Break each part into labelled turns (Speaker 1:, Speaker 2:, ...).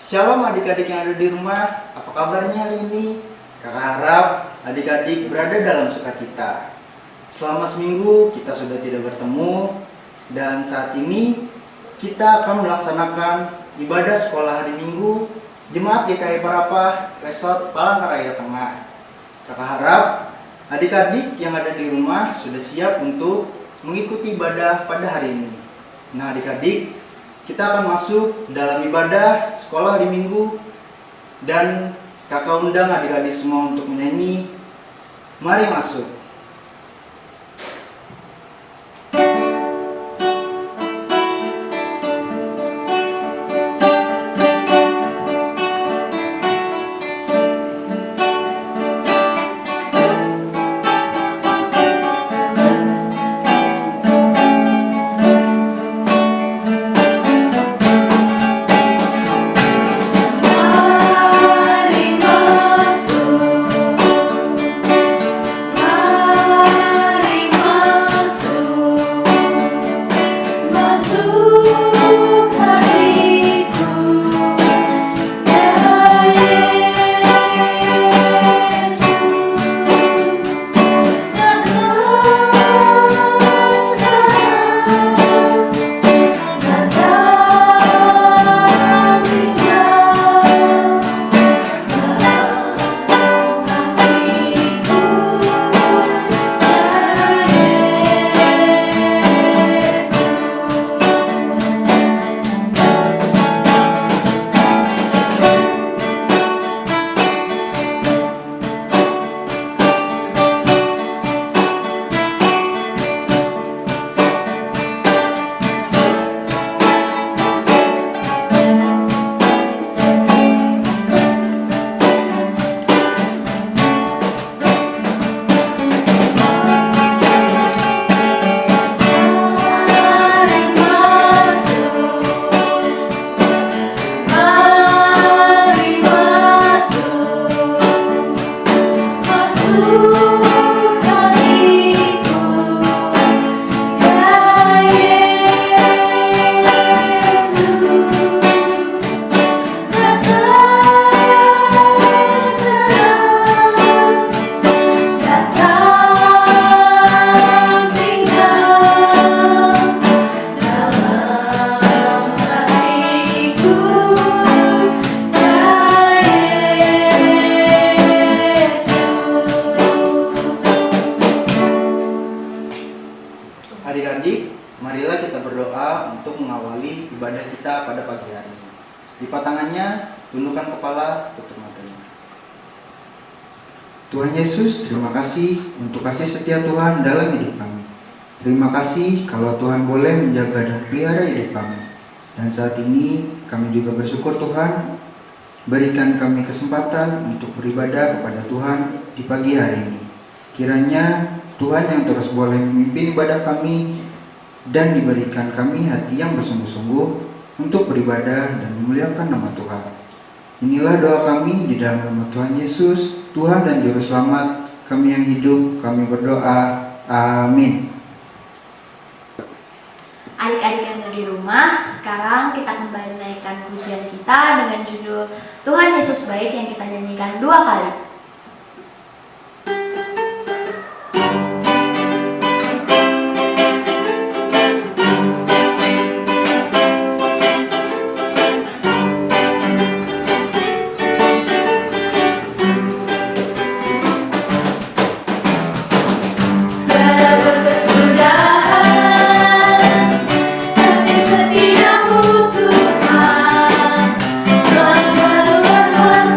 Speaker 1: Shalom adik-adik yang ada di rumah, apa kabarnya hari ini? Kakak harap adik-adik berada dalam sukacita. Selama seminggu kita sudah tidak bertemu, dan saat ini kita akan melaksanakan ibadah sekolah hari Minggu Jemaat GKI Parapah Resort Palangkaraya Tengah. Kakak harap adik-adik yang ada di rumah sudah siap untuk mengikuti ibadah pada hari ini. Nah adik-adik, kita akan masuk dalam ibadah sekolah hari Minggu dan kakak undang adik-adik semua untuk menyanyi. Mari masuk. Adik-adik, marilah kita berdoa untuk mengawali ibadah kita pada pagi hari ini. Lipat tangannya, tundukkan kepala, tutup matanya. Tuhan Yesus, terima kasih untuk kasih setia Tuhan dalam hidup kami. Terima kasih kalau Tuhan boleh menjaga dan pelihara hidup kami. Dan saat ini kami juga bersyukur Tuhan, berikan kami kesempatan untuk beribadah kepada Tuhan di pagi hari ini. Kiranya Tuhan yang terus boleh memimpin ibadah kami dan diberikan kami hati yang bersungguh-sungguh untuk beribadah dan memuliakan nama Tuhan. Inilah doa kami di dalam nama Tuhan Yesus, Tuhan dan Juru Selamat kami yang hidup, kami berdoa. Amin.
Speaker 2: Adik-adik yang ada di rumah, sekarang kita kembali naikkan pujian kita dengan judul Tuhan Yesus Baik yang kita nyanyikan 2 kali.
Speaker 3: Selalu meluapkan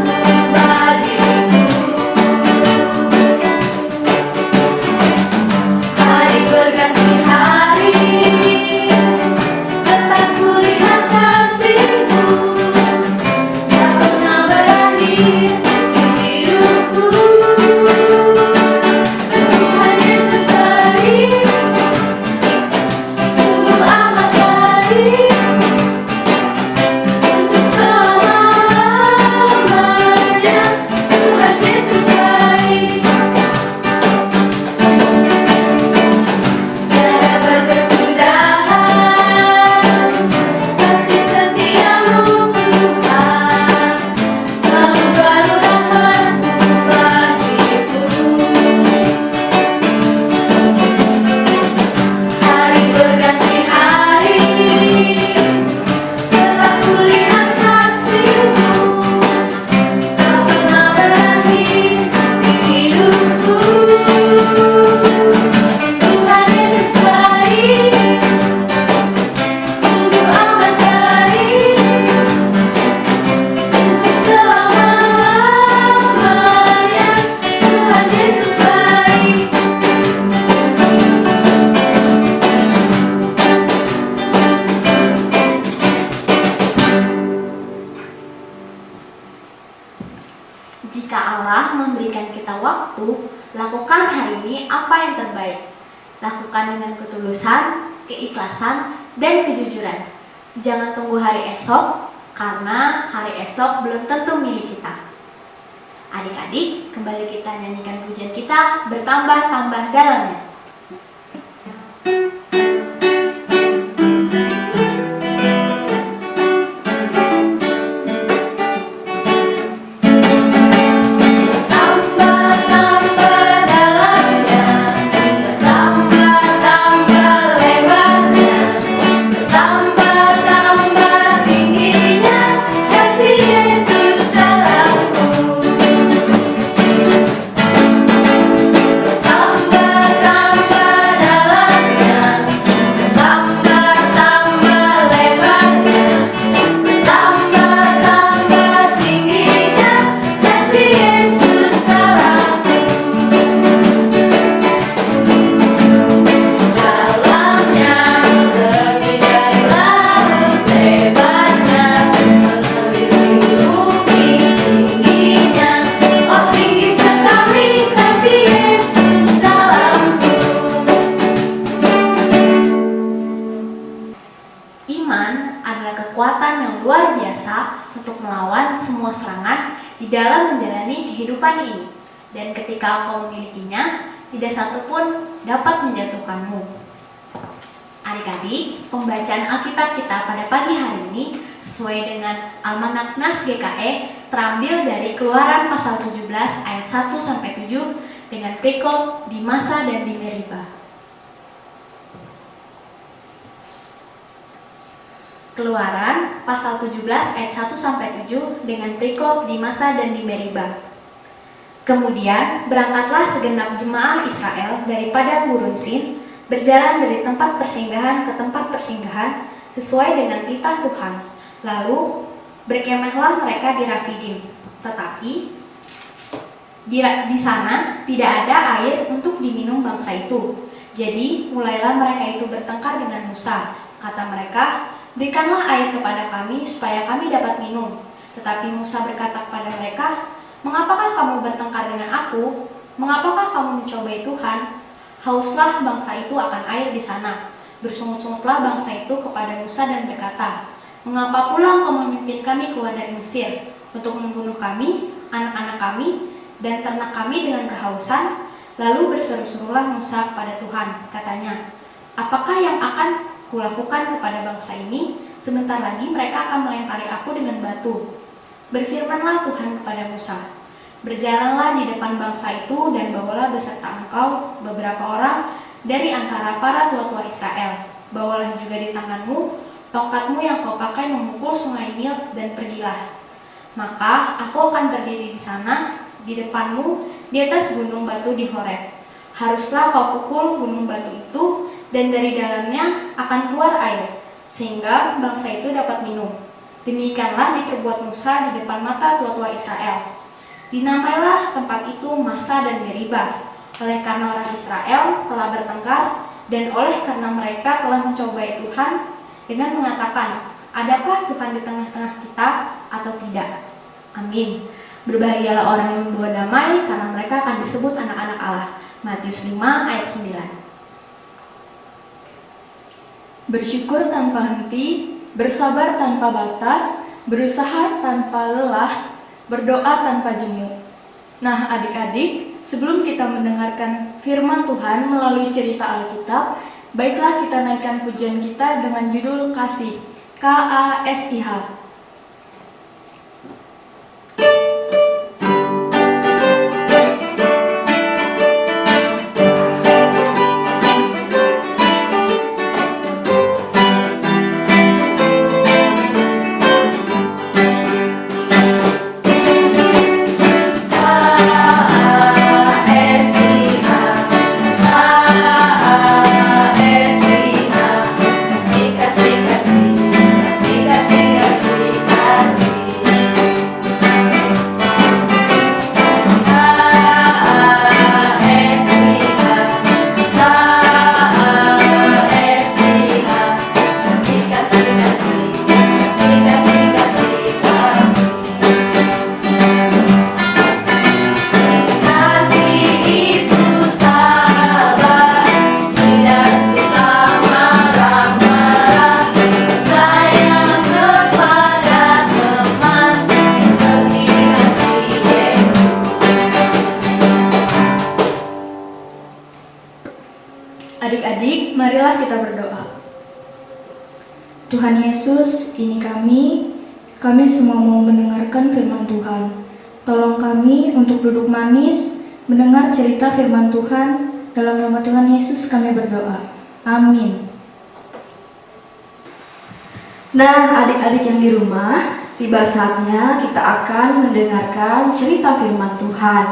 Speaker 3: bagi
Speaker 2: waktu, lakukan hari ini apa yang terbaik. Lakukan dengan ketulusan, keikhlasan, dan kejujuran. Jangan tunggu hari esok, karena hari esok belum tentu milik kita. Adik-adik, kembali kita nyanyikan pujian kita bertambah-tambah dalamnya. Kekuatan yang luar biasa untuk melawan semua serangan di dalam menjalani kehidupan ini. Dan ketika engkau memilikinya, tidak satu pun dapat menjatuhkanmu. Adik-adik, pembacaan Alkitab kita pada pagi hari ini sesuai dengan Almanak Nas GKE terambil dari Keluaran pasal 17 ayat 1-7 dengan perikop di Masa dan di Meriba. Keluaran pasal 17 ayat 1-7 dengan perikop di Masa dan di Meriba. Kemudian berangkatlah segenap jemaah Israel daripada Gurun Sin, berjalan dari tempat persinggahan ke tempat persinggahan sesuai dengan titah Tuhan. Lalu berkemahlah mereka di Rafidim. Tetapi di sana tidak ada air untuk diminum bangsa itu. Jadi mulailah mereka itu bertengkar dengan Musa. Kata mereka, "Berikanlah air kepada kami supaya kami dapat minum." Tetapi Musa berkata kepada mereka, "Mengapakah kamu bertengkar dengan aku? Mengapakah kamu mencobai Tuhan? Hauslah bangsa itu akan air di sana." Bersungut-sungutlah bangsa itu kepada Musa dan berkata, "Mengapa pula engkau memimpin kami keluar dari Mesir untuk membunuh kami, anak-anak kami, dan ternak kami dengan kehausan?" Lalu berseru-serulah Musa kepada Tuhan, katanya, "Apakah yang akan kulakukan kepada bangsa ini? Sebentar lagi mereka akan melempari aku dengan batu." Berfirmanlah Tuhan kepada Musa, "Berjalanlah di depan bangsa itu dan bawalah beserta engkau beberapa orang dari antara para tua-tua Israel. Bawalah juga di tanganmu tongkatmu yang kau pakai memukul sungai Nil dan pergilah. Maka aku akan berdiri di sana di depanmu di atas gunung batu di Horeb. Haruslah kau pukul gunung batu itu dan dari dalamnya akan keluar air, sehingga bangsa itu dapat minum." Demikianlah diperbuat Musa di depan mata tua-tua Israel. Dinamailah tempat itu Masa dan Meriba, oleh karena orang Israel telah bertengkar dan oleh karena mereka telah mencobai Tuhan dengan mengatakan, "Adakah Tuhan di tengah-tengah kita atau tidak?" Amin. Berbahagialah orang yang membawa damai, karena mereka akan disebut anak-anak Allah. Matius 5 ayat 9.
Speaker 3: Bersyukur tanpa henti, bersabar tanpa batas, berusaha tanpa lelah, berdoa tanpa jemu. Nah, adik-adik, sebelum kita mendengarkan firman Tuhan melalui cerita Alkitab, baiklah kita naikkan pujian kita dengan judul Kasih, KASIH.
Speaker 4: Kasih, kasih, kasih, kasih, kasih, kasih.
Speaker 3: Adik-adik, marilah kita berdoa. Tuhan Yesus, ini kami semua mau mendengarkan firman Tuhan. Tolong kami untuk duduk manis, mendengar cerita firman Tuhan. Dalam nama Tuhan Yesus kami berdoa. Amin. Nah, adik-adik yang di rumah, tiba saatnya kita akan mendengarkan cerita firman Tuhan.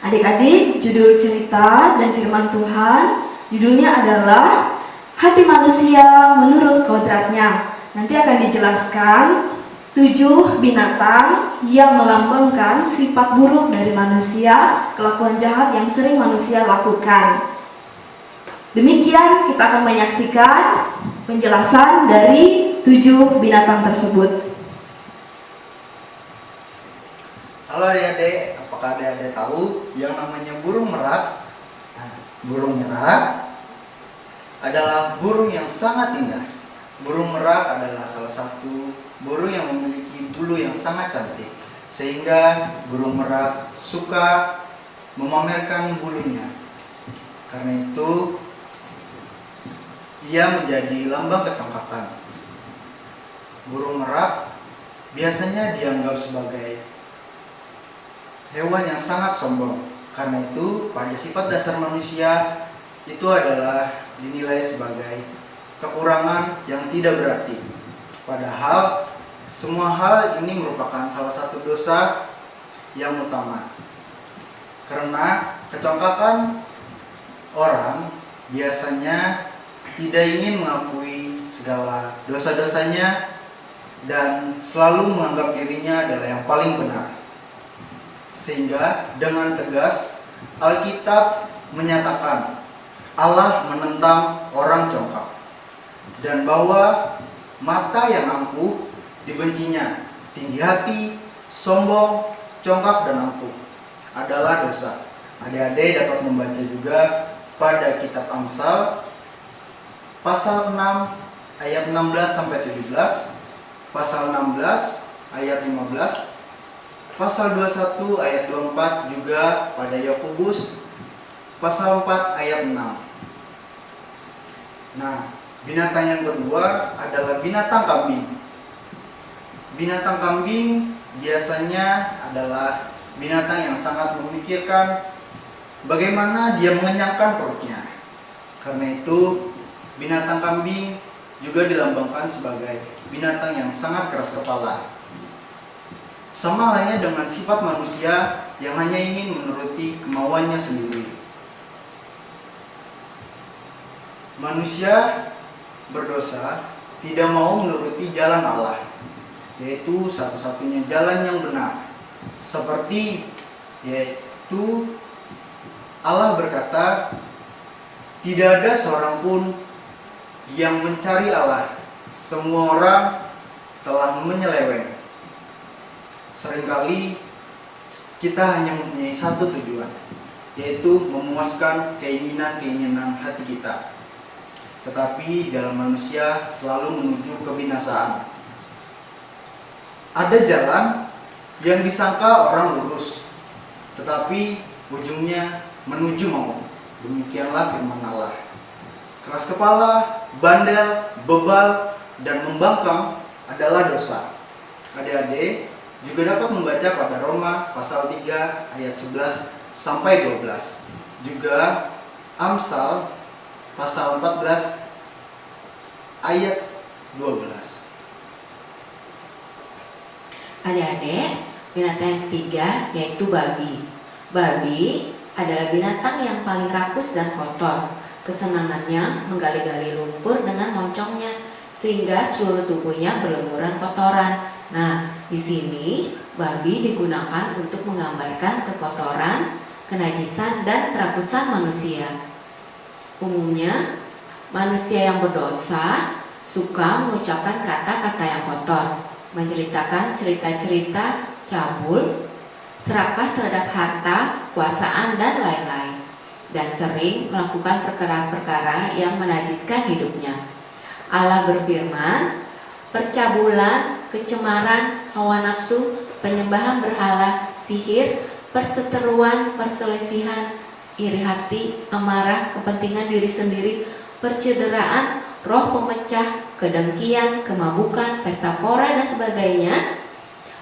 Speaker 3: Adik-adik, judul cerita dan firman Tuhan, judulnya adalah Hati Manusia Menurut Kodratnya. Nanti akan dijelaskan 7 binatang yang melambangkan sifat buruk dari manusia, kelakuan jahat yang sering manusia lakukan. Demikian kita akan menyaksikan penjelasan dari 7 binatang tersebut.
Speaker 1: Halo adik-adik, apakah adik-adik tahu yang namanya burung merak? Nah, burung merak adalah burung yang sangat indah. Burung merak adalah salah satu burung yang memiliki bulu yang sangat cantik, sehingga burung merak suka memamerkan bulunya. Karena itu, ia menjadi lambang ketangkasan. Burung merak biasanya dianggap sebagai hewan yang sangat sombong. Karena itu, pada sifat dasar manusia itu adalah dinilai sebagai kekurangan yang tidak berarti. Padahal semua hal ini merupakan salah satu dosa yang utama. Karena kecongkakan orang biasanya tidak ingin mengakui segala dosa-dosanya dan selalu menganggap dirinya adalah yang paling benar. Sehingga dengan tegas Alkitab menyatakan Allah menentang orang congkak, dan bahwa mata yang angkuh dibencinya. Tinggi hati, sombong, congkak, dan angkuh adalah dosa. Adik-adik dapat membaca juga pada kitab Amsal pasal 6 ayat 16-17, pasal 16 ayat 15, pasal 21 ayat 24, juga pada Yakobus pasal 4 ayat 6. Nah, binatang yang kedua adalah binatang kambing. Binatang kambing biasanya adalah binatang yang sangat memikirkan bagaimana dia mengenyangkan perutnya. Karena itu, binatang kambing juga dilambangkan sebagai binatang yang sangat keras kepala. Sama halnya dengan sifat manusia yang hanya ingin menuruti kemauannya sendiri. Manusia berdosa tidak mau menuruti jalan Allah, yaitu satu-satunya jalan yang benar. Seperti yaitu Allah berkata, tidak ada seorang pun yang mencari Allah, semua orang telah menyeleweng. Seringkali kita hanya mempunyai satu tujuan, yaitu memuaskan keinginan-keinginan hati kita. Tetapi jalan manusia selalu menuju kebinasaan. Ada jalan yang disangka orang lurus, tetapi ujungnya menuju maut. Demikianlah firman Allah. Keras kepala, bandel, bebal, dan membangkang adalah dosa. Adik-adik juga dapat membaca pada Roma pasal 3 ayat 11 sampai 12. Juga Amsal pasal 14 ayat 12.
Speaker 4: Adik-adik, binatang yang ketiga yaitu babi. Babi adalah binatang yang paling rakus dan kotor. Kesenangannya menggali-gali lumpur dengan moncongnya sehingga seluruh tubuhnya berlumuran kotoran. Nah, di sini babi digunakan untuk menggambarkan kekotoran, kenajisan, dan kerakusan manusia. Umumnya, manusia yang berdosa suka mengucapkan kata-kata yang kotor, menceritakan cerita-cerita cabul, serakah terhadap harta, kekuasaan, dan lain-lain, dan sering melakukan perkara-perkara yang menajiskan hidupnya. Allah berfirman, percabulan, kecemaran, hawa nafsu, penyembahan berhala, sihir, perseteruan, perselisihan, iri hati, amarah, kepentingan diri sendiri, percederaan, roh pemecah, kedengkian, kemabukan, pesta pora, dan sebagainya.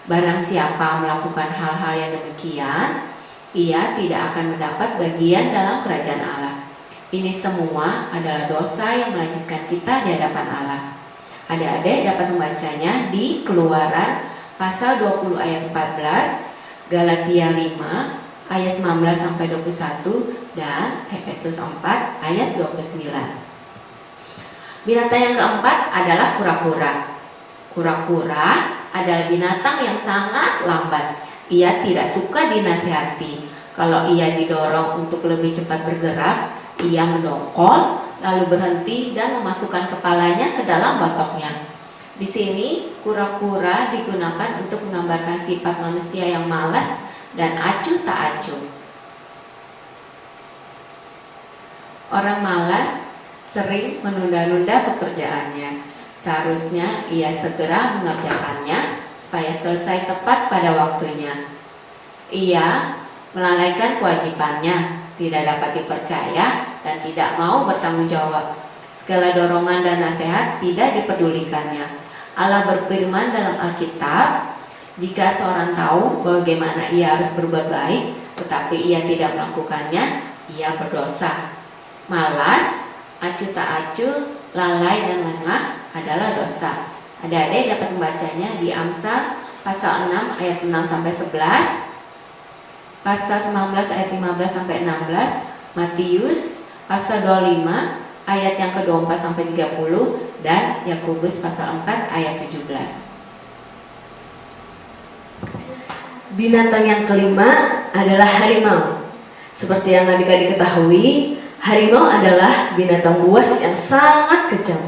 Speaker 4: Barang siapa melakukan hal-hal yang demikian, ia tidak akan mendapat bagian dalam kerajaan Allah. Ini semua adalah dosa yang menajiskan kita di hadapan Allah. Adik-adik dapat membacanya di Keluaran pasal 20 ayat 14, Galatia 5 ayat 19 sampai 21, dan Efesus 4 ayat 29. Binatang yang keempat adalah kura-kura. Kura-kura adalah binatang yang sangat lambat. Ia tidak suka dinasihati. Kalau ia didorong untuk lebih cepat bergerak, ia mendongkol, lalu berhenti dan memasukkan kepalanya ke dalam batoknya. Di sini, kura-kura digunakan untuk menggambarkan sifat manusia yang malas dan acuh tak acuh. Orang malas sering menunda-nunda pekerjaannya. Seharusnya ia segera mengerjakannya supaya selesai tepat pada waktunya. Ia melalaikan kewajibannya, tidak dapat dipercaya, dan tidak mau bertanggung jawab. Segala dorongan dan nasihat tidak dipedulikannya. Allah berfirman dalam Alkitab, jika seorang tahu bagaimana ia harus berbuat baik, tetapi ia tidak melakukannya, ia berdosa. Malas, acuh tak acuh, lalai dan lengah adalah dosa. Adik-adik dapat membacanya di Amsal pasal 6 ayat 6 sampai 11, pasal 19 ayat 15 sampai 16, Matius pasal 25 ayat yang ke-24 sampai 30, dan Yakobus pasal 4 ayat 17.
Speaker 5: Binatang yang kelima adalah harimau. Seperti yang adik-adik ketahui, harimau adalah binatang buas yang sangat kejam.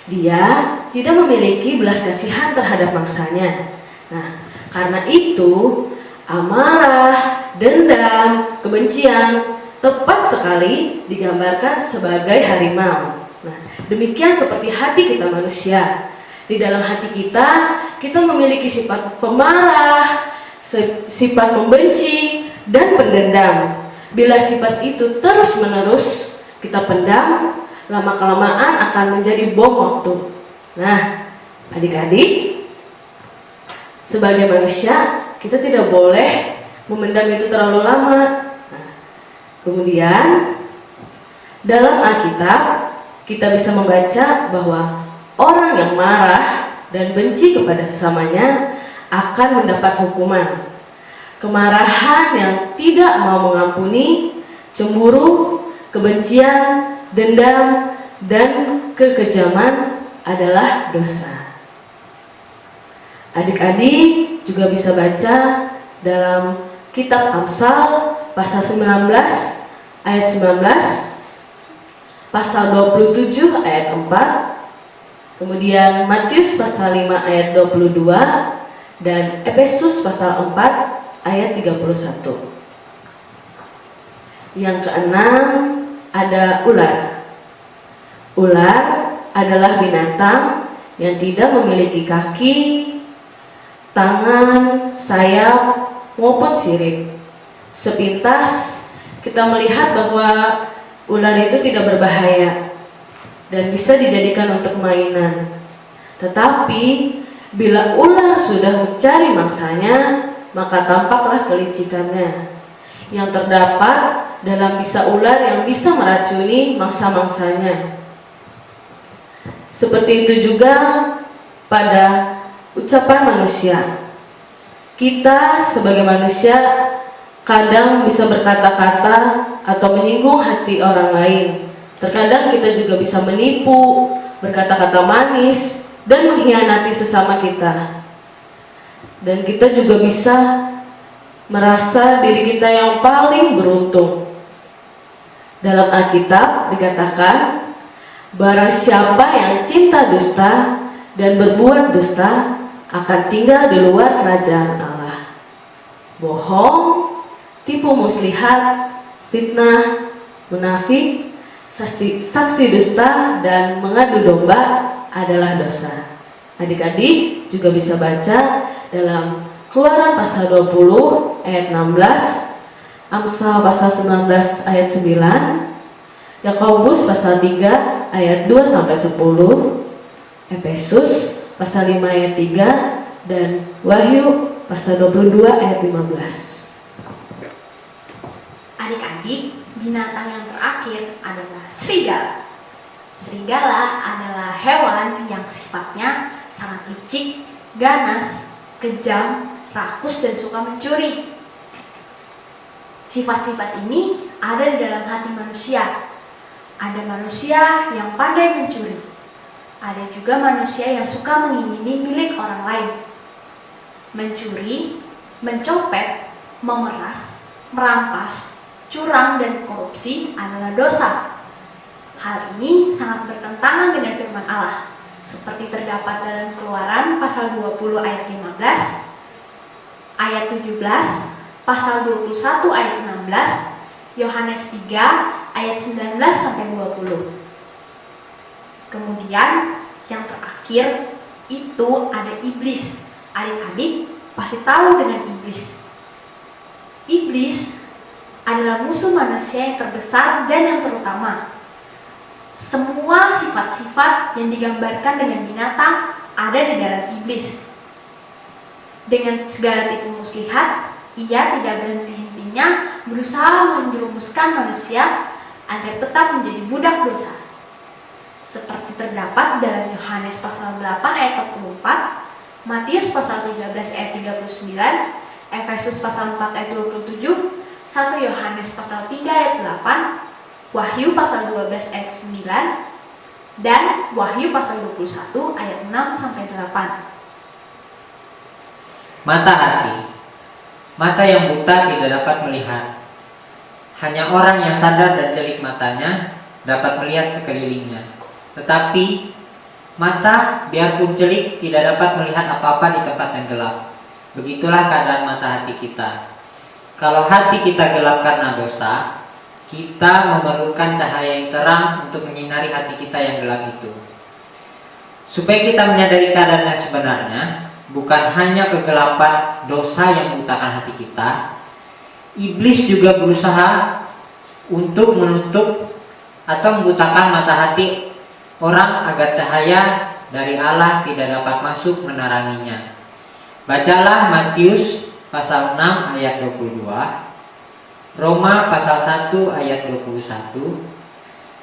Speaker 5: Dia tidak memiliki belas kasihan terhadap mangsanya. Nah, karena itu amarah, dendam, kebencian tepat sekali digambarkan sebagai harimau. Nah, demikian seperti hati kita manusia. Di dalam hati kita memiliki sifat pemarah, sifat membenci, dan pendendam. Bila sifat itu terus-menerus kita pendam, lama-kelamaan akan menjadi bom waktu. Nah, adik-adik, sebagai manusia, kita tidak boleh memendam itu terlalu lama. Nah, kemudian, dalam Alkitab, kita bisa membaca bahwa orang yang marah dan benci kepada sesamanya akan mendapat hukuman. Kemarahan yang tidak mau mengampuni, cemburu, kebencian, dendam, dan kekejaman adalah dosa. Adik-adik juga bisa baca dalam kitab Amsal pasal 19 ayat 19, pasal 27 ayat 4, kemudian Matius pasal 5 ayat 22, dan Efesus pasal 4 ayat 31. Yang keenam ada ular. Ular adalah binatang yang tidak memiliki kaki, tangan, sayap, maupun sirip. Sepintas kita melihat bahwa ular itu tidak berbahaya dan bisa dijadikan untuk mainan. Tetapi bila ular sudah mencari mangsanya, maka tampaklah kelicikannya yang terdapat dalam bisa ular yang bisa meracuni mangsa-mangsanya. Seperti itu juga pada ucapan manusia. Kita sebagai manusia kadang bisa berkata-kata atau menyinggung hati orang lain. Terkadang kita juga bisa menipu, berkata-kata manis, dan mengkhianati sesama kita. Dan kita juga bisa merasa diri kita yang paling beruntung. Dalam Alkitab dikatakan, barang siapa yang cinta dusta dan berbuat dusta akan tinggal di luar kerajaan Allah. Bohong, tipu muslihat, fitnah, munafik, saksi dusta, dan mengadu domba adalah dosa. Adik-adik juga bisa baca dalam Keluaran pasal 20 ayat 16, Amsal pasal 19 ayat 9, Yakobus pasal 3 ayat 2 sampai 10, Efesus pasal 5 ayat 3, dan Wahyu pasal 22 ayat 15.
Speaker 2: Adik-adik, binatang yang terakhir adalah serigala. Serigala adalah hewan yang sifatnya sangat licik, ganas, kejam, rakus, dan suka mencuri. Sifat-sifat ini ada di dalam hati manusia. Ada manusia yang pandai mencuri. Ada juga manusia yang suka mengingini milik orang lain. Mencuri, mencopet, memeras, merampas, curang, dan korupsi adalah dosa. Hal ini sangat bertentangan dengan firman Allah, seperti terdapat dalam Keluaran pasal 20 ayat 15, ayat 17, pasal 21 ayat 16, Yohanes 3 ayat 19 sampai 20. Kemudian yang terakhir itu ada iblis. Adik-adik pasti tahu dengan iblis. Iblis adalah musuh manusia yang terbesar dan yang terutama. Semua sifat-sifat yang digambarkan dengan binatang ada di dalam iblis. Dengan segala tipu muslihat, ia tidak berhenti-hentinya berusaha menjerumuskan manusia agar tetap menjadi budak dosa. Seperti terdapat dalam Yohanes pasal 8 ayat 44, Matius pasal 13 ayat 39, Efesus pasal 4 ayat 27, 1 Yohanes pasal 3 ayat 8, Wahyu pasal 12 ayat 9, dan Wahyu pasal 21 ayat 6 sampai 8.
Speaker 6: Mata hati. Mata yang buta tidak dapat melihat. Hanya orang yang sadar dan jeli matanya dapat melihat sekelilingnya. Tetapi mata biarpun jeli tidak dapat melihat apa-apa di tempat yang gelap. Begitulah keadaan mata hati kita. Kalau hati kita gelap karena dosa, kita memerlukan cahaya yang terang untuk menyinari hati kita yang gelap itu. Supaya kita menyadari keadaan yang sebenarnya, bukan hanya kegelapan dosa yang membutakan hati kita, iblis juga berusaha untuk menutup atau membutakan mata hati orang agar cahaya dari Allah tidak dapat masuk meneranginya. Bacalah Matius pasal 6 ayat 22, Roma pasal 1 ayat 21,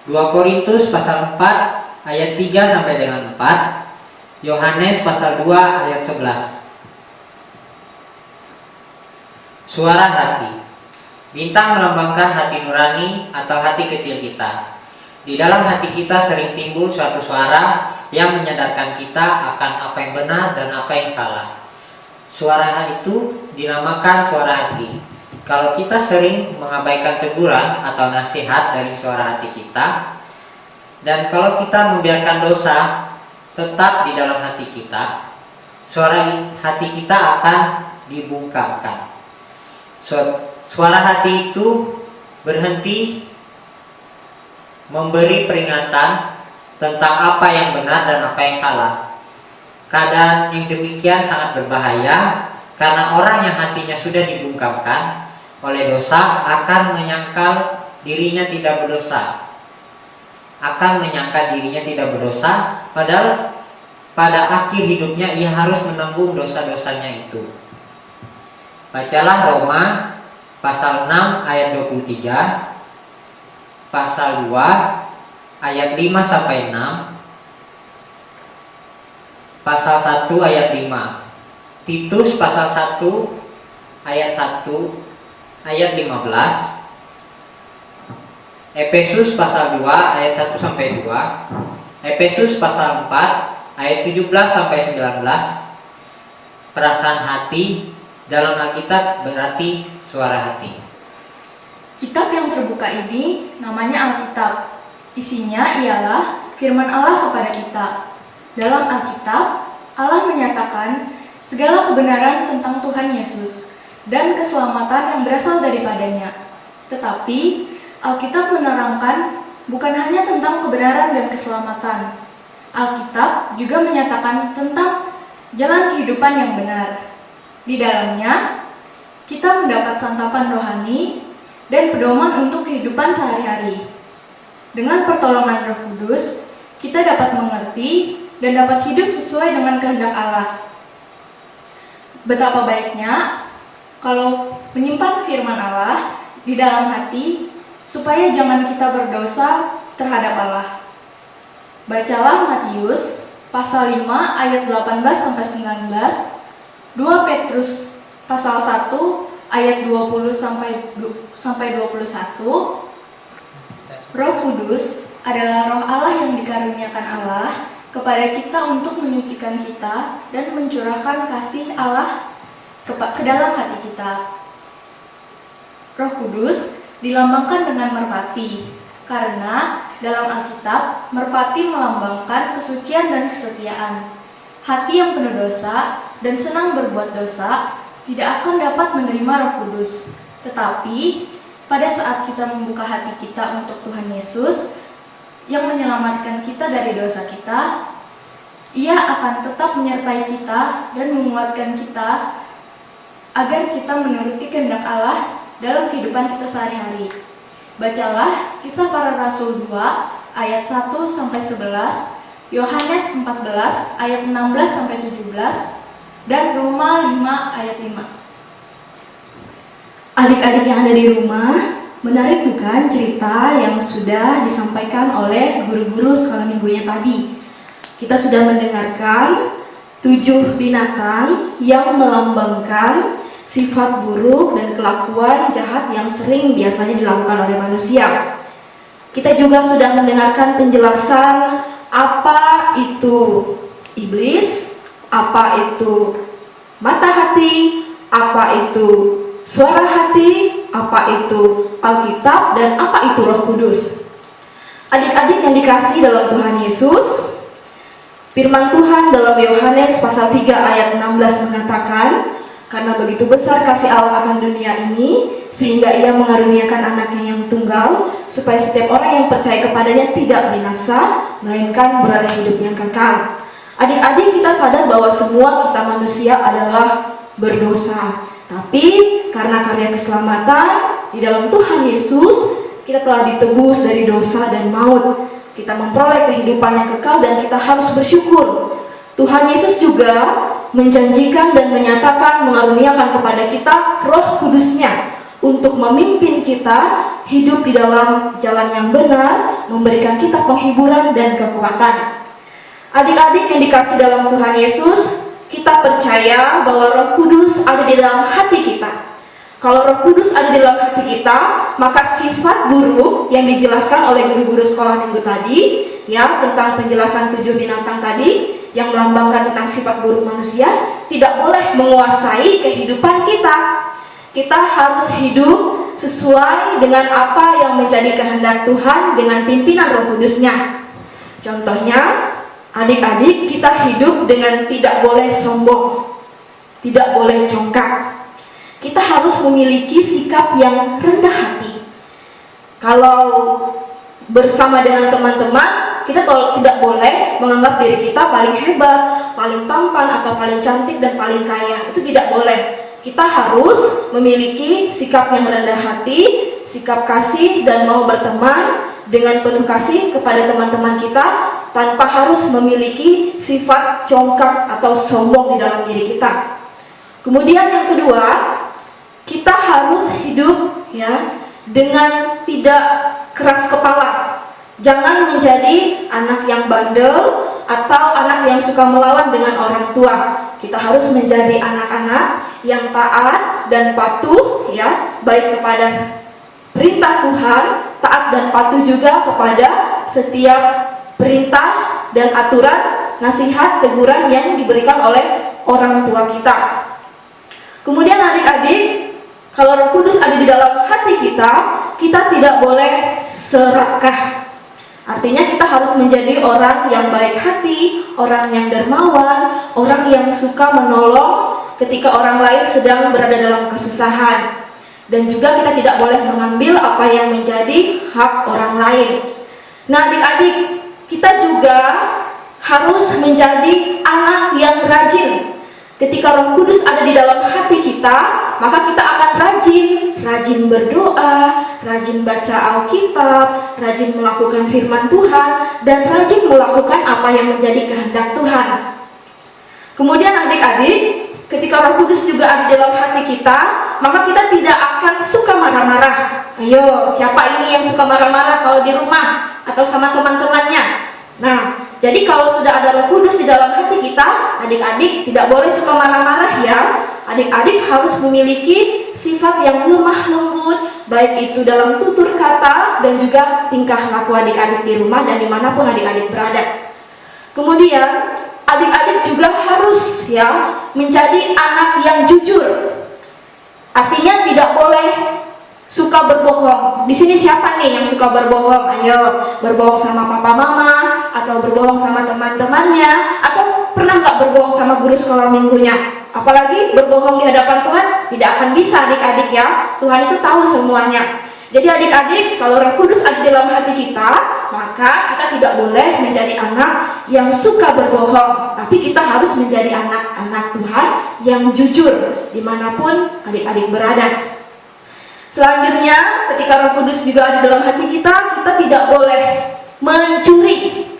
Speaker 6: 2 Korintus pasal 4 ayat 3 sampai dengan 4, Yohanes pasal 2 ayat 11. Suara hati. Bintang melambangkan hati nurani atau hati kecil kita. Di dalam hati kita sering timbul suatu suara yang menyadarkan kita akan apa yang benar dan apa yang salah. Suara itu dinamakan suara hati. Kalau kita sering mengabaikan teguran atau nasihat dari suara hati kita, dan kalau kita membiarkan dosa tetap di dalam hati kita, suara hati kita akan dibungkamkan. Suara hati itu berhenti memberi peringatan tentang apa yang benar dan apa yang salah. Keadaan yang demikian sangat berbahaya karena orang yang hatinya sudah dibungkamkan oleh dosa akan menyangkal dirinya tidak berdosa. Padahal pada akhir hidupnya ia harus menanggung dosa-dosanya itu. Bacalah Roma pasal 6 ayat 23, pasal 2 ayat 5 sampai 6, pasal 1 ayat 5, Titus pasal 1 ayat 1 ayat 15, Efesus pasal 2 ayat 1 sampai 2, Efesus pasal 4 ayat 17 sampai 19. Perasaan hati dalam Alkitab berarti suara hati.
Speaker 3: Kitab yang terbuka ini namanya Alkitab. Isinya ialah firman Allah kepada kita. Dalam Alkitab, Allah menyatakan segala kebenaran tentang Tuhan Yesus dan keselamatan yang berasal daripadanya. Tetapi, Alkitab menerangkan bukan hanya tentang kebenaran dan keselamatan. Alkitab juga menyatakan tentang jalan kehidupan yang benar. Di dalamnya, kita mendapat santapan rohani, dan pedoman untuk kehidupan sehari-hari. Dengan pertolongan Roh Kudus, kita dapat mengerti dan dapat hidup sesuai dengan kehendak Allah. Betapa baiknya kalau menyimpan firman Allah di dalam hati supaya jangan kita berdosa terhadap Allah. Bacalah Matius pasal 5 ayat 18-19, 2 Petrus pasal 1 ayat 20-21. Roh Kudus adalah roh Allah yang dikaruniakan Allah kepada kita untuk menyucikan kita dan mencurahkan kasih Allah ke dalam hati kita. Roh Kudus dilambangkan dengan merpati, karena dalam Alkitab merpati melambangkan kesucian dan kesetiaan. Hati yang penuh dosa dan senang berbuat dosa tidak akan dapat menerima Roh Kudus. Tetapi pada saat kita membuka hati kita untuk Tuhan Yesus yang menyelamatkan kita dari dosa kita, Ia akan tetap menyertai kita dan menguatkan kita agar kita menuruti kehendak Allah dalam kehidupan kita sehari-hari. Bacalah Kisah Para Rasul 2 ayat 1-11, Yohanes 14 ayat 16-17, dan Roma 5 ayat 5.
Speaker 2: Adik-adik yang ada di rumah, menarik bukan cerita yang sudah disampaikan oleh guru-guru sekolah minggunya tadi? Kita sudah mendengarkan 7 binatang yang melambangkan sifat buruk dan kelakuan jahat yang sering biasanya dilakukan oleh manusia. Kita juga sudah mendengarkan penjelasan apa itu iblis, apa itu mata hati, apa itu suara hati, apa itu Alkitab, dan apa itu Roh Kudus. Adik-adik yang dikasihi dalam Tuhan Yesus, firman Tuhan dalam Yohanes pasal 3 ayat 16 mengatakan, karena begitu besar kasih Allah akan dunia ini, sehingga Ia mengaruniakan anaknya yang tunggal, supaya setiap orang yang percaya kepadanya tidak binasa, melainkan beroleh hidup yang kekal. Adik-adik, kita sadar bahwa semua kita manusia adalah berdosa. Tapi karena karya keselamatan di dalam Tuhan Yesus, kita telah ditebus dari dosa dan maut. Kita memperoleh kehidupan yang kekal dan kita harus bersyukur. Tuhan Yesus juga menjanjikan dan menyatakan mengaruniakan kepada kita Roh Kudus-Nya untuk memimpin kita hidup di dalam jalan yang benar, memberikan kita penghiburan dan kekuatan. Adik-adik yang dikasihi dalam Tuhan Yesus, kita percaya bahwa Roh Kudus ada di dalam hati kita. Kalau Roh Kudus ada di dalam hati kita, maka sifat buruk yang dijelaskan oleh guru-guru sekolah minggu tadi, ya, tentang penjelasan 7 binatang tadi yang melambangkan tentang sifat buruk manusia, tidak boleh menguasai kehidupan kita. Kita harus hidup sesuai dengan apa yang menjadi kehendak Tuhan dengan pimpinan Roh Kudus-Nya. Contohnya, adik-adik, kita hidup dengan tidak boleh sombong, tidak boleh congkak. Kita harus memiliki sikap yang rendah hati. Kalau bersama dengan teman-teman, kita tidak boleh menganggap diri kita paling hebat, paling tampan, atau paling cantik dan paling kaya. Itu tidak boleh. Kita harus memiliki sikap yang rendah hati, sikap kasih, dan mau berteman dengan penuh kasih kepada teman-teman kita tanpa harus memiliki sifat congkak atau sombong di dalam diri kita. Kemudian yang kedua, kita harus hidup, ya, dengan tidak keras kepala. Jangan menjadi anak yang bandel atau anak yang suka melawan dengan orang tua. Kita harus menjadi anak-anak yang taat dan patuh, ya, baik kepada perintah Tuhan, taat dan patuh juga kepada setiap perintah dan aturan, nasihat, teguran yang diberikan oleh orang tua kita. Kemudian adik-adik, kalau Roh Kudus ada di dalam hati kita, kita tidak boleh serakah. Artinya kita harus menjadi orang yang baik hati, orang yang dermawan, orang yang suka menolong ketika orang lain sedang berada dalam kesusahan. Dan juga kita tidak boleh mengambil apa yang menjadi hak orang lain. Nah adik-adik, kita juga harus menjadi anak yang rajin. Ketika Roh Kudus ada di dalam hati kita,
Speaker 3: maka kita akan rajin berdoa, rajin baca Alkitab, rajin melakukan firman Tuhan, dan rajin melakukan apa yang menjadi kehendak Tuhan. Kemudian adik-adik, ketika Roh Kudus juga ada di dalam hati kita, maka kita tidak akan suka marah-marah. Ayo, siapa ini yang suka marah-marah kalau di rumah atau sama teman-temannya? Nah, jadi kalau sudah ada Roh Kudus di dalam hati kita, adik-adik tidak boleh suka marah-marah ya. Adik-adik harus memiliki sifat yang lemah lembut, baik itu dalam tutur kata dan juga tingkah laku adik-adik di rumah dan dimanapun adik-adik berada. Kemudian adik-adik juga harus ya menjadi anak yang jujur. Artinya tidak boleh suka berbohong. Di sini siapa nih yang suka berbohong? Ayo, berbohong sama papa mama, atau berbohong sama teman-temannya, atau pernah nggak berbohong sama guru sekolah minggunya? Apalagi berbohong di hadapan Tuhan, tidak akan bisa adik-adik ya. Tuhan itu tahu semuanya. Jadi adik-adik, kalau Roh Kudus ada di dalam hati kita, maka kita tidak boleh menjadi anak yang suka berbohong, tapi kita harus menjadi anak-anak Tuhan yang jujur dimanapun adik-adik berada. Selanjutnya, ketika Roh Kudus juga ada dalam hati kita, kita tidak boleh mencuri.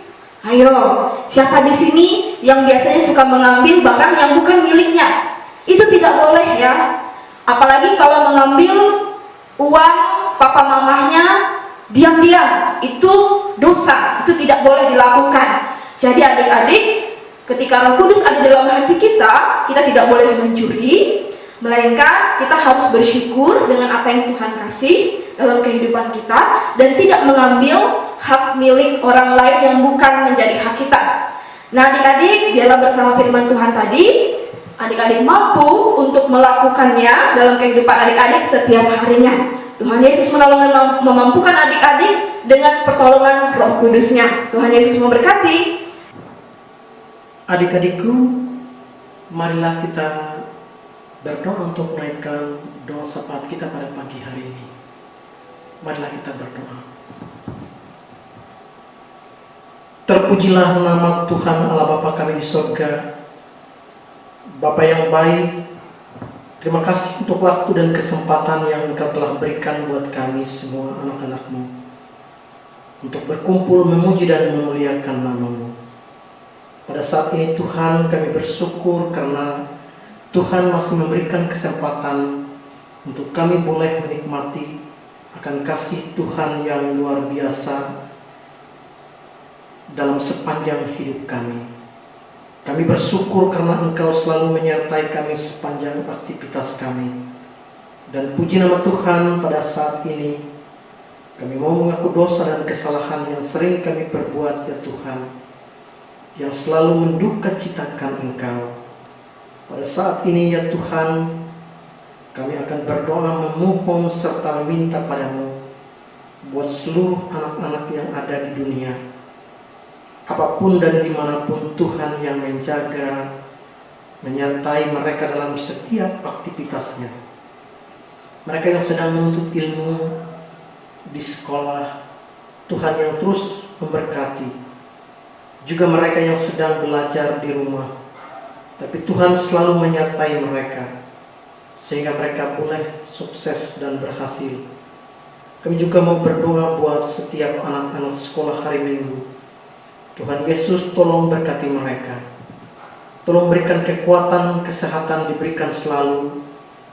Speaker 3: Ayo, siapa di sini yang biasanya suka mengambil barang yang bukan miliknya? Itu tidak boleh ya. Apalagi kalau mengambil uang papa mamahnya diam-diam, itu dosa, itu tidak boleh dilakukan. Jadi adik-adik, ketika Roh Kudus ada dalam hati kita, kita tidak boleh mencuri, melainkan kita harus bersyukur dengan apa yang Tuhan kasih dalam kehidupan kita dan tidak mengambil hak milik orang lain yang bukan menjadi hak kita. Nah adik-adik, biarlah bersama firman Tuhan tadi, adik-adik mampu untuk melakukannya dalam kehidupan adik-adik setiap harinya. Tuhan Yesus menolong dan memampukan adik-adik dengan pertolongan Roh Kudus-Nya. Tuhan Yesus memberkati.
Speaker 7: Adik-adikku, marilah kita berdoa untuk menaikkan doa syafaat kita pada pagi hari ini. Marilah kita berdoa. Terpujilah nama Tuhan Allah Bapa kami di surga. Bapa yang baik, terima kasih untuk waktu dan kesempatan yang Engkau telah berikan buat kami semua anak-anak-Mu untuk berkumpul memuji dan memuliakan nama-Mu. Pada saat ini Tuhan, kami bersyukur karena Tuhan masih memberikan kesempatan untuk kami boleh menikmati akan kasih Tuhan yang luar biasa dalam sepanjang hidup kami. Kami bersyukur karena Engkau selalu menyertai kami sepanjang aktivitas kami. Dan puji nama Tuhan, pada saat ini kami mau mengaku dosa dan kesalahan yang sering kami perbuat ya Tuhan, yang selalu menduka citakan Engkau. Pada saat ini ya Tuhan, kami akan berdoa memohon serta meminta padamu buat seluruh anak-anak yang ada di dunia, apapun dan dimanapun Tuhan yang menjaga, menyertai mereka dalam setiap aktivitasnya. Mereka yang sedang menuntut ilmu di sekolah, Tuhan yang terus memberkati. Juga mereka yang sedang belajar di rumah, tapi Tuhan selalu menyertai mereka, sehingga mereka boleh sukses dan berhasil. Kami juga mau berdoa buat setiap anak-anak sekolah hari Minggu. Tuhan Yesus tolong berkati mereka. Tolong berikan kekuatan, kesehatan diberikan selalu,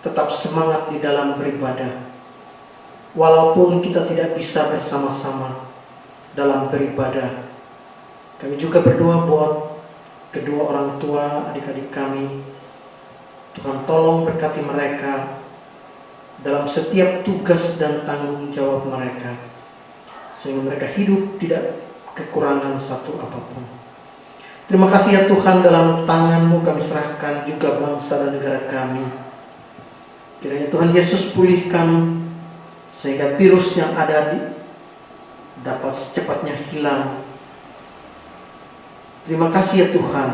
Speaker 7: tetap semangat di dalam beribadah. Walaupun kita tidak bisa bersama-sama dalam beribadah, kami juga berdoa buat kedua orang tua adik-adik kami. Tuhan tolong berkati mereka dalam setiap tugas dan tanggung jawab mereka, sehingga mereka hidup tidak kekurangan satu apapun. Terima kasih ya Tuhan, dalam tangan-Mu kami serahkan juga bangsa dan negara kami. Kiranya Tuhan Yesus pulihkan sehingga virus yang ada dapat secepatnya hilang. Terima kasih ya Tuhan.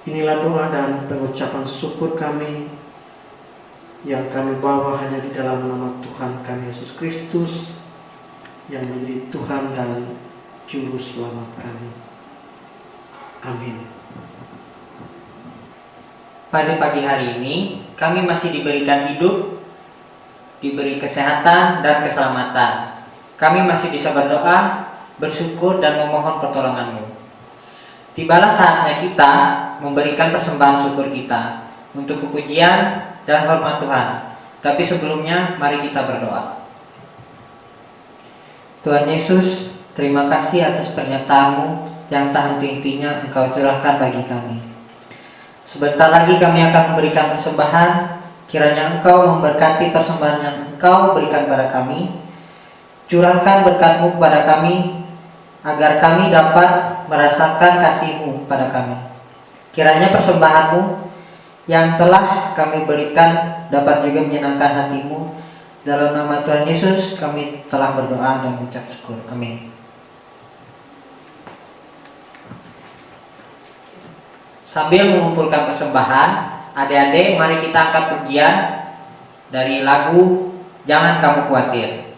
Speaker 7: Inilah doa dan pengucapan syukur kami yang kami bawa hanya di dalam nama Tuhan kami Yesus Kristus yang menjadi Tuhan dan Juru Selamat kami. Amin.
Speaker 6: pada pagi hari ini kami masih diberikan hidup, diberi kesehatan dan keselamatan. Kami masih bisa berdoa, bersyukur dan memohon pertolongan-Mu. Tibalah saatnya kita memberikan persembahan syukur kita untuk kepujian dan hormat Tuhan. Tapi sebelumnya mari kita berdoa. Tuhan Yesus, terima kasih atas pernyataan-Mu yang tak henti-hentinya Engkau curahkan bagi kami. Sebentar lagi kami akan memberikan persembahan. Kiranya Engkau memberkati persembahan yang Engkau berikan pada kami. Curahkan berkat-Mu kepada kami, agar kami dapat merasakan kasih-Mu pada kami. Kiranya persembahan-Mu yang telah kami berikan dapat juga menyenangkan hati-Mu. Dalam nama Tuhan Yesus kami telah berdoa dan mengucap syukur. Amin. Sambil mengumpulkan persembahan, adik-adik mari kita angkat pujian dari lagu Jangan Kamu Khawatir.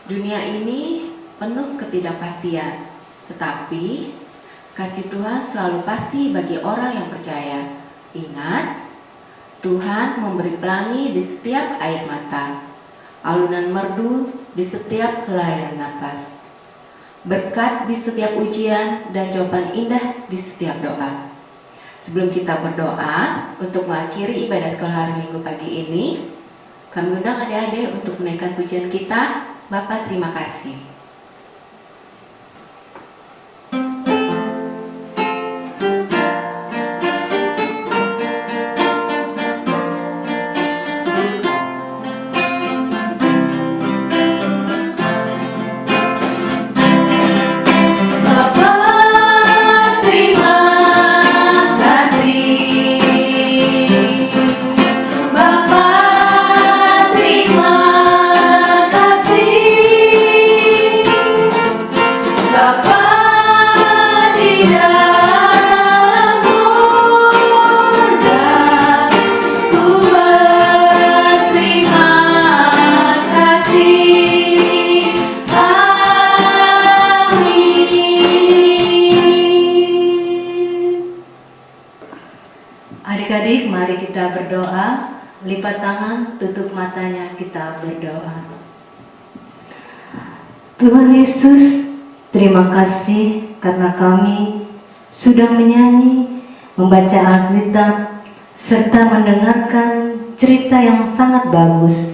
Speaker 4: Dunia ini penuh ketidakpastian, tetapi kasih Tuhan selalu pasti bagi orang yang percaya. Ingat, Tuhan memberi pelangi di setiap air mata, alunan merdu di setiap helaian napas, berkat di setiap ujian dan jawaban indah di setiap doa. Sebelum kita berdoa untuk mengakhiri ibadah sekolah hari Minggu pagi ini, kami undang adik-adik untuk menaikkan pujian kita. Bapak, terima kasih.
Speaker 8: Adik-adik, mari kita berdoa. Lipat tangan, tutup matanya, kita berdoa. Tuhan Yesus, terima kasih karena kami sudah menyanyi, membaca Alkitab, serta mendengarkan cerita yang sangat bagus.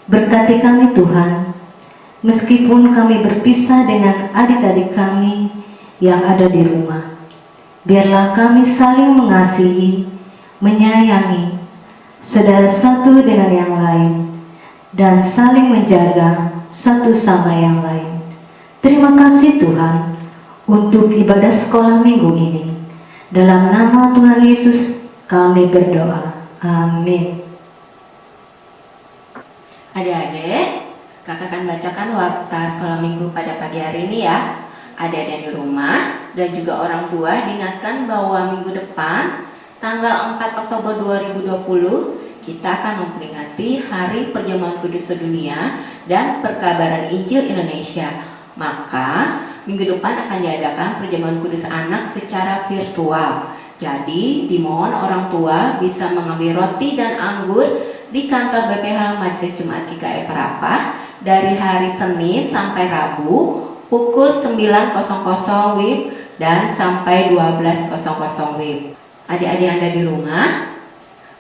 Speaker 8: Berkati kami Tuhan, meskipun kami berpisah dengan adik-adik kami yang ada di rumah. Biarlah kami saling mengasihi, menyayangi saudara satu dengan yang lain, dan saling menjaga satu sama yang lain. Terima kasih Tuhan untuk ibadah sekolah minggu ini. Dalam nama Tuhan Yesus kami berdoa. Amin.
Speaker 4: Adik-adik, kakak akan bacakan warta sekolah minggu pada pagi hari ini ya. Adik-adik di rumah dan juga orang tua diingatkan bahwa minggu depan tanggal 4 Oktober 2020 kita akan memperingati Hari Perjamuan Kudus Sedunia dan Perkabaran Injil Indonesia. Maka minggu depan akan diadakan Perjamuan Kudus Anak secara virtual. Jadi dimohon orang tua bisa mengambil roti dan anggur di kantor BPH Majelis Jemaat GKI Parapah dari hari Senin sampai Rabu pukul 9.00 WIB dan sampai 12.00 WIB. Adik-adik Anda di rumah,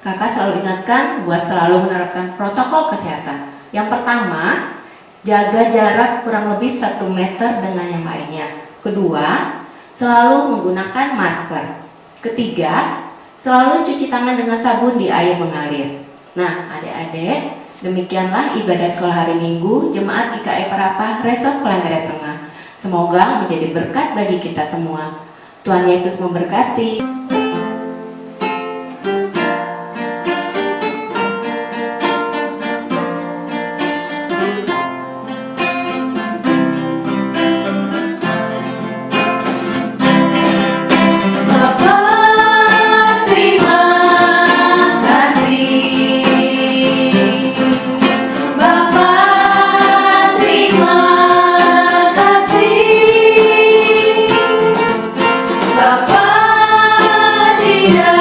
Speaker 4: kakak selalu ingatkan buat selalu menerapkan protokol kesehatan. Yang pertama, jaga jarak kurang lebih 1 meter dengan yang lainnya. Kedua, selalu menggunakan masker. Ketiga, selalu cuci tangan dengan sabun di air mengalir. Nah, adik-adik, demikianlah ibadah sekolah hari Minggu Jemaat GKI Parapah Resort Palangkaraya Tengah. Semoga menjadi berkat bagi kita semua. Tuhan Yesus memberkati.
Speaker 3: Bapa tidak